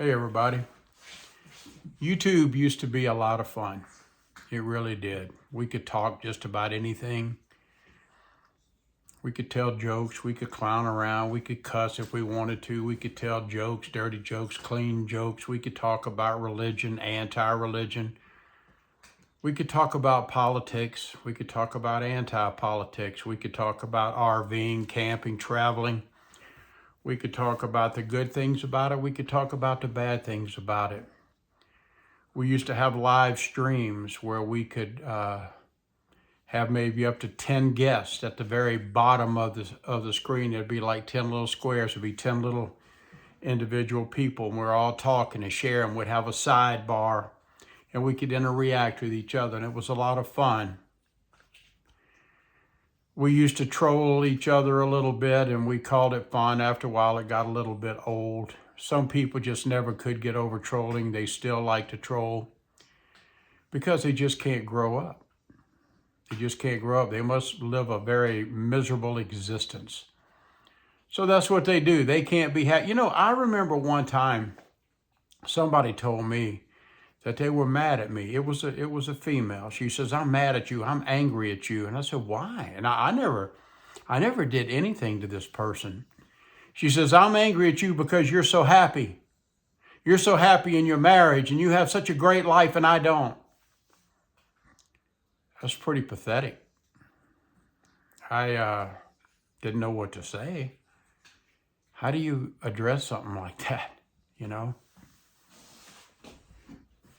Hey everybody. YouTube used to be a lot of fun. It really did. We could talk just about anything. We could tell jokes. We could clown around. We could cuss if we wanted to. We could tell jokes, dirty jokes, clean jokes. We could talk about religion, anti-religion. We could talk about politics. We could talk about anti-politics. We could talk about RVing, camping, traveling. We could talk about the good things about it. We could talk about the bad things about it. We used to have live streams where we could have maybe up to 10 guests at the very bottom of the screen. There'd be like 10 little squares. There'd be 10 little individual people, and we're all talking and sharing. We'd have a sidebar, and we could interact with each other, and it was a lot of fun. We used to troll each other a little bit, and we called it fun. After a while, it got a little bit old. Some people just never could get over trolling. They still like to troll because they just can't grow up. They just can't grow up. They must live a very miserable existence. So that's what they do. They can't be happy. You know, I remember one time somebody told me that they were mad at me. It was a female. She says, "I'm mad at you. I'm angry at you." And I said, "Why?" And I never did anything to this person. She says, "I'm angry at you because you're so happy. You're so happy in your marriage and you have such a great life and I don't." That's pretty pathetic. I didn't know what to say. How do you address something like that, you know?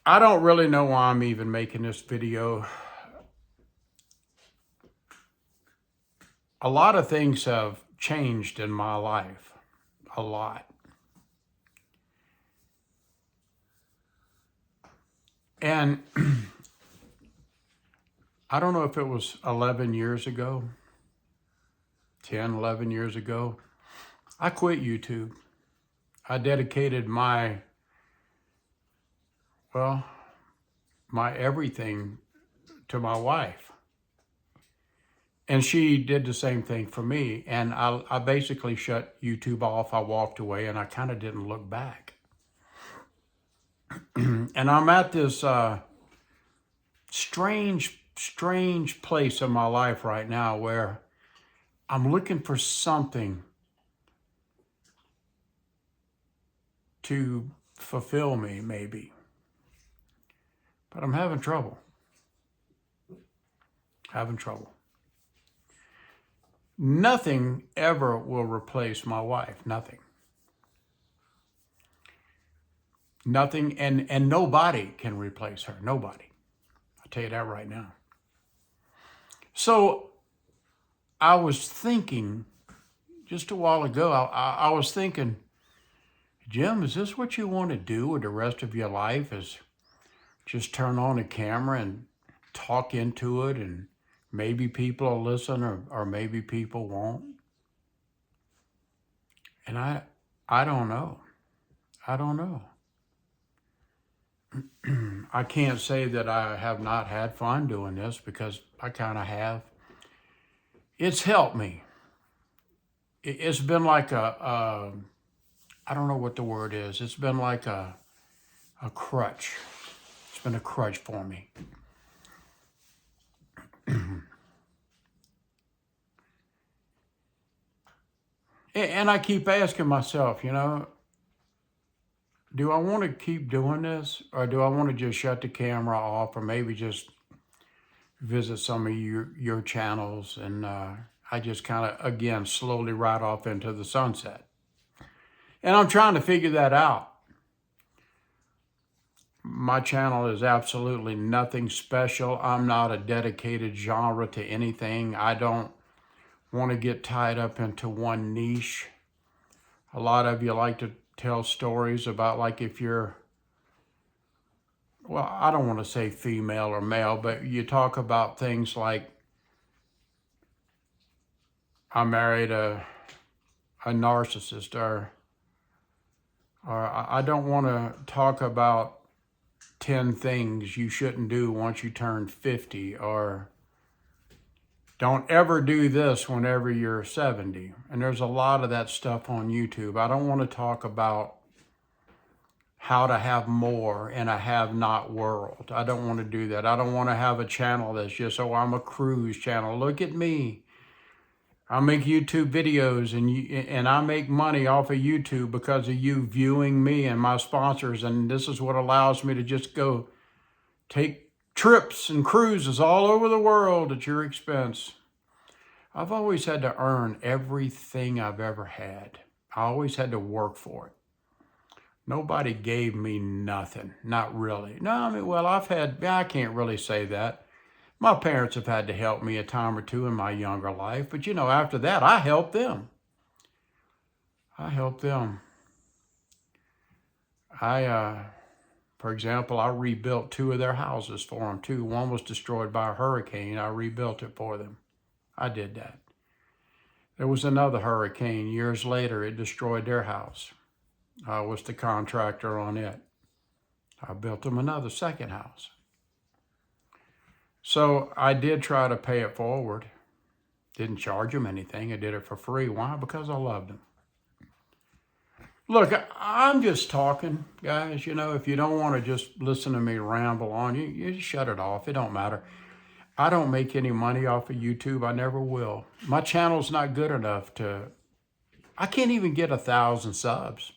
I don't really know why I'm even making this video. A lot of things have changed in my life, a lot. And I don't know if it was 11 years ago, 10, 11 years ago, I quit YouTube. I dedicated my everything to my wife. And she did the same thing for me. And I basically shut YouTube off. I walked away and I kind of didn't look back. And I'm at this strange place in my life right now where I'm looking for something to fulfill me, maybe. But I'm having trouble. Nothing ever will replace my wife. Nothing. Nothing, and nobody can replace her. Nobody. I'll tell you that right now. So I was thinking, just a while ago, I was thinking, Jim, is this what you want to do with the rest of your life? Is just turn on a camera and talk into it, and maybe people will listen or maybe people won't? And I don't know. I don't know. I can't say that I have not had fun doing this because I kind of have. It's helped me. It's been like I don't know what the word is. It's been like a crutch. It's been a crutch for me. And I keep asking myself, you know, do I want to keep doing this, or do I want to just shut the camera off, or maybe just visit some of your channels and I just kind of, again, slowly ride off into the sunset? And I'm trying to figure that out. My channel is absolutely nothing special. I'm not a dedicated genre to anything. I don't want to get tied up into one niche. A lot of you like to tell stories about, like, if you're, well, I don't want to say female or male, but you talk about things like, I married a narcissist, or I don't want to talk about 10 things you shouldn't do once you turn 50, or don't ever do this whenever you're 70. And there's a lot of that stuff on YouTube. I don't want to talk about how to have more in a have-not world. I don't want to do that. I don't want to have a channel that's just, oh, I'm a cruise channel. Look at me. I make YouTube videos and I make money off of YouTube because of you viewing me and my sponsors. And this is what allows me to just go take trips and cruises all over the world at your expense. I've always had to earn everything I've ever had. I always had to work for it. Nobody gave me nothing, not really. No, I mean, well, I can't really say that. My parents have had to help me a time or two in my younger life, but you know, after that, I helped them. For example, I rebuilt 2 of their houses for them too. One was destroyed by a hurricane. I rebuilt it for them. I did that. There was another hurricane years later. It destroyed their house. I was the contractor on it. I built them another second house. So I did try to pay it forward. Didn't charge them anything. I did it for free. Why? Because I loved them. Look, I'm just talking, guys. You know, if you don't want to just listen to me ramble on, you just shut it off. It don't matter. I don't make any money off of YouTube. I never will. My channel's not good enough I can't even get 1,000 subs.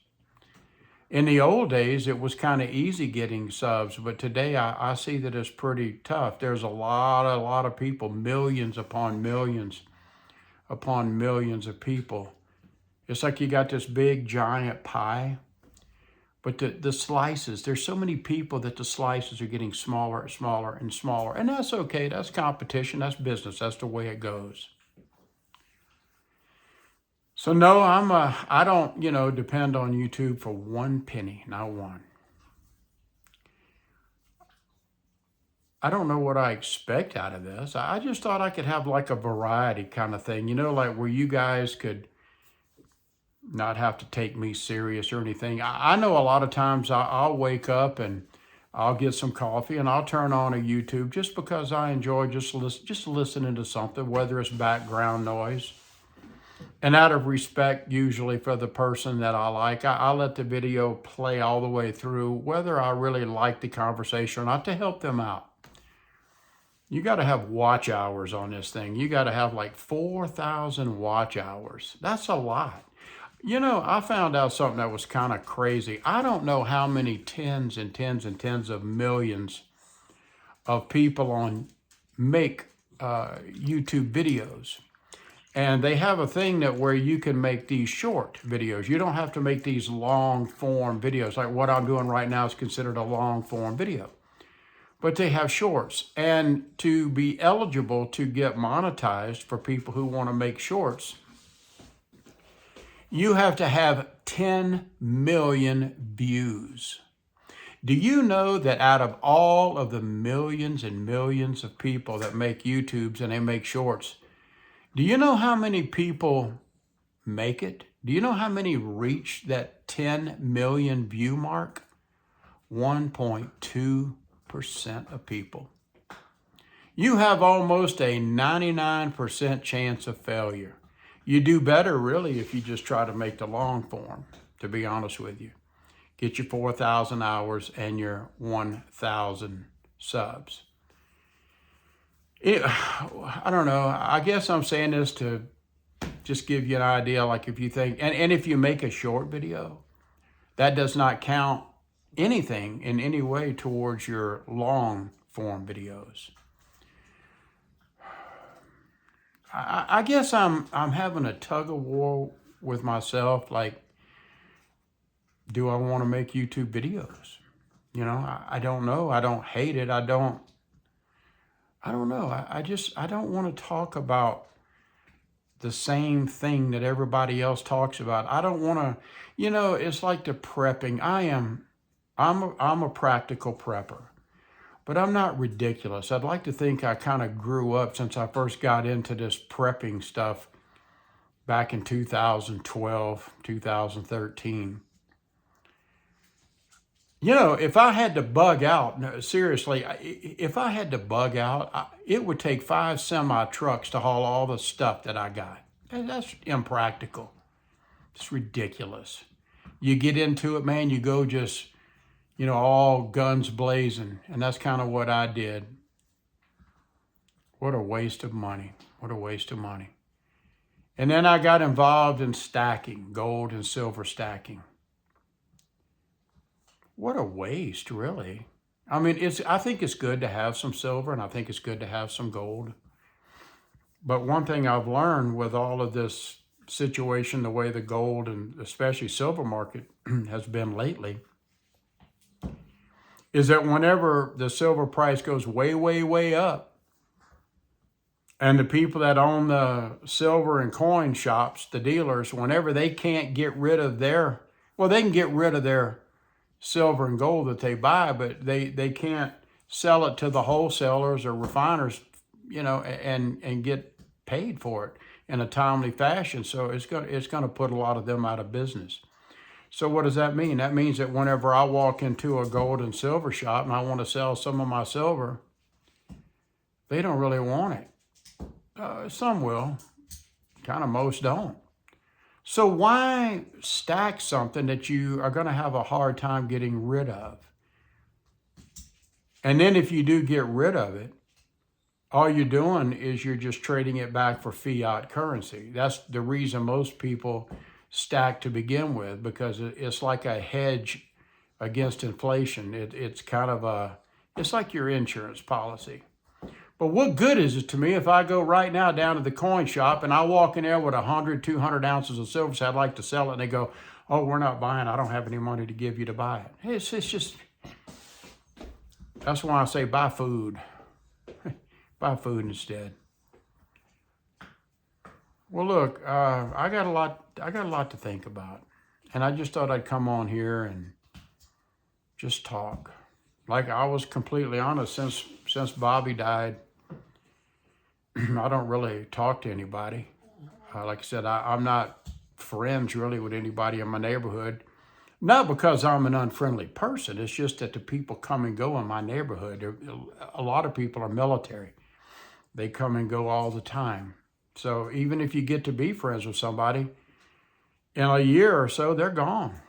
In the old days, it was kind of easy getting subs, but today I see that it's pretty tough. There's a lot of people, millions upon millions of people. It's like you got this big giant pie, but the slices, there's so many people that the slices are getting smaller and smaller and smaller. And that's okay. That's competition. That's business. That's the way it goes. So no, I don't, depend on YouTube for 1 penny, not one. I don't know what I expect out of this. I just thought I could have like a variety kind of thing, like where you guys could not have to take me serious or anything. I know a lot of times I'll wake up and I'll get some coffee and I'll turn on a YouTube just because I enjoy just listening to something, whether it's background noise. And out of respect, usually for the person that I like, I let the video play all the way through, whether I really like the conversation or not, to help them out. You got to have watch hours on this thing. You got to have like 4,000 watch hours. That's a lot. I found out something that was kind of crazy. I don't know how many tens and tens and tens of millions of people make YouTube videos. And they have a thing where you can make these short videos. You don't have to make these long form videos. Like what I'm doing right now is considered a long form video. But they have shorts. And to be eligible to get monetized for people who want to make shorts, you have to have 10 million views. Do you know that out of all of the millions and millions of people that make YouTubes and they make shorts, do you know how many people make it? Do you know how many reach that 10 million view mark? 1.2% of people. You have almost a 99% chance of failure. You do better, really, if you just try to make the long form, to be honest with you. Get your 4,000 hours and your 1,000 subs. I don't know. I guess I'm saying this to just give you an idea, like if you think, and if you make a short video, that does not count anything in any way towards your long form videos. I guess I'm having a tug of war with myself. Like, do I want to make YouTube videos? I don't know. I don't hate it. I don't know. I don't want to talk about the same thing that everybody else talks about. I don't want to, it's like the prepping. I'm a practical prepper, but I'm not ridiculous. I'd like to think I kind of grew up since I first got into this prepping stuff back in 2012, 2013. If I had to bug out, no, seriously, if I had to bug out, it would take 5 semi-trucks to haul all the stuff that I got. And that's impractical. It's ridiculous. You get into it, man, you go just you know, all guns blazing. And that's kind of what I did. What a waste of money. What a waste of money. And then I got involved in stacking, gold and silver stacking. What a waste, really. I mean, I think it's good to have some silver, and I think it's good to have some gold. But one thing I've learned with all of this situation, the way the gold and especially silver market has been lately, is that whenever the silver price goes way, way, way up, and the people that own the silver and coin shops, the dealers, whenever they can't get rid of their, well, they can get rid of their silver and gold that they buy, but they can't sell it to the wholesalers or refiners, you know, and get paid for it in a timely fashion. So it's gonna put a lot of them out of business. So what does that mean? That means that whenever I walk into a gold and silver shop and I want to sell some of my silver, they don't really want it. Some will, kind of most don't. So why stack something that you are going to have a hard time getting rid of? And then if you do get rid of it, all you're doing is you're just trading it back for fiat currency. That's the reason most people stack to begin with, because it's like a hedge against inflation. It's kind of it's like your insurance policy. But what good is it to me if I go right now down to the coin shop and I walk in there with 100, 200 ounces of silver, so I'd like to sell it, and they go, oh, we're not buying, I don't have any money to give you to buy it. It's just, that's why I say buy food. Buy food instead. Well, look, I got a lot to think about. And I just thought I'd come on here and just talk. Like, I was completely honest, since Bobby died, I don't really talk to anybody. Like I said, I'm not friends really with anybody in my neighborhood. Not because I'm an unfriendly person. It's just that the people come and go in my neighborhood. A lot of people are military. They come and go all the time. So even if you get to be friends with somebody, in a year or so, they're gone.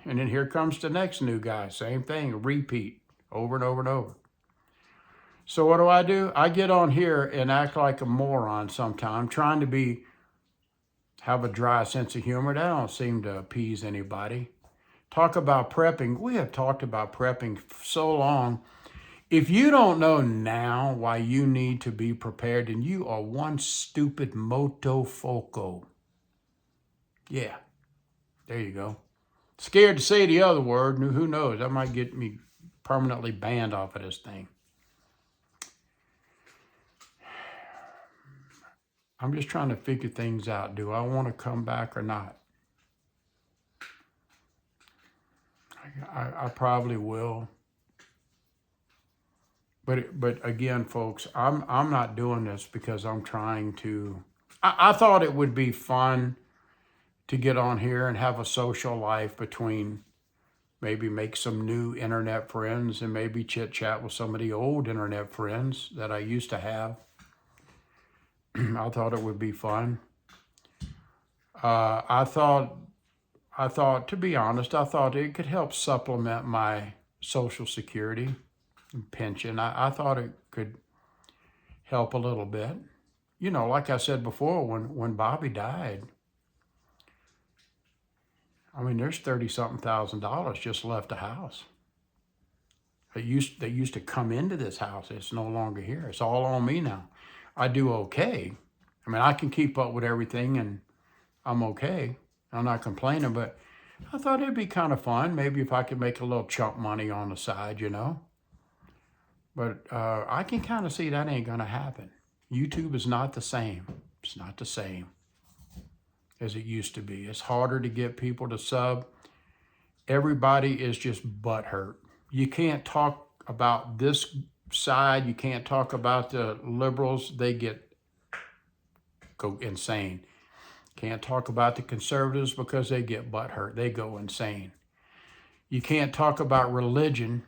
And then here comes the next new guy. Same thing, repeat over and over and over. So what do? I get on here and act like a moron sometimes, trying to have a dry sense of humor. That don't seem to appease anybody. Talk about prepping. We have talked about prepping for so long. If you don't know now why you need to be prepared, then you are one stupid motofoco. Yeah, there you go. Scared to say the other word. Who knows? That might get me permanently banned off of this thing. I'm just trying to figure things out. Do I want to come back or not? I probably will. But again, folks, I'm not doing this because I'm trying to. I thought it would be fun to get on here and have a social life between, maybe make some new internet friends and maybe chit chat with some of the old internet friends that I used to have. I thought it would be fun. I thought, to be honest, I thought it could help supplement my Social Security and pension. I thought it could help a little bit. You know, like I said before, when Bobby died, I mean, there's $30-something thousand just left the house. They used to come into this house. It's no longer here. It's all on me now. I do okay. I mean, I can keep up with everything and I'm okay. I'm not complaining, but I thought it'd be kind of fun. Maybe if I could make a little chunk money on the side, you know. But I can kind of see that ain't going to happen. YouTube is not the same. It's not the same as it used to be. It's harder to get people to sub. Everybody is just butthurt. You can't talk about this side. You can't talk about the liberals. They go insane. Can't talk about the conservatives because they get butthurt. They go insane. You can't talk about religion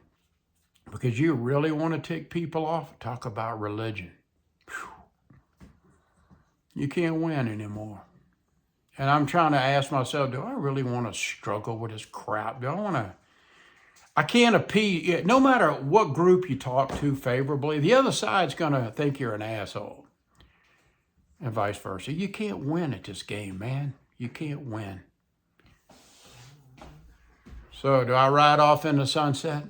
because you really want to tick people off. Talk about religion. Whew. You can't win anymore. And I'm trying to ask myself, do I really want to struggle with this crap? Do I want to? I can't appease, no matter what group you talk to favorably, the other side's going to think you're an asshole. And vice versa. You can't win at this game, man. You can't win. So, do I ride off in the sunset?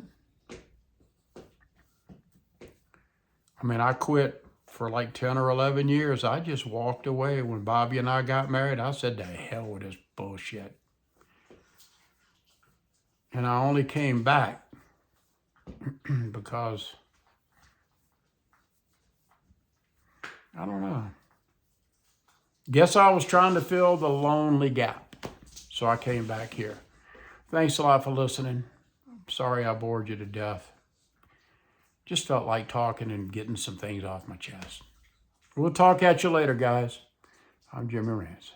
I mean, I quit for like 10 or 11 years. I just walked away. When Bobby and I got married, I said, to hell with this bullshit. And I only came back because, I don't know. Guess I was trying to fill the lonely gap. So I came back here. Thanks a lot for listening. Sorry I bored you to death. Just felt like talking and getting some things off my chest. We'll talk at you later, guys. I'm Jimmy Rance.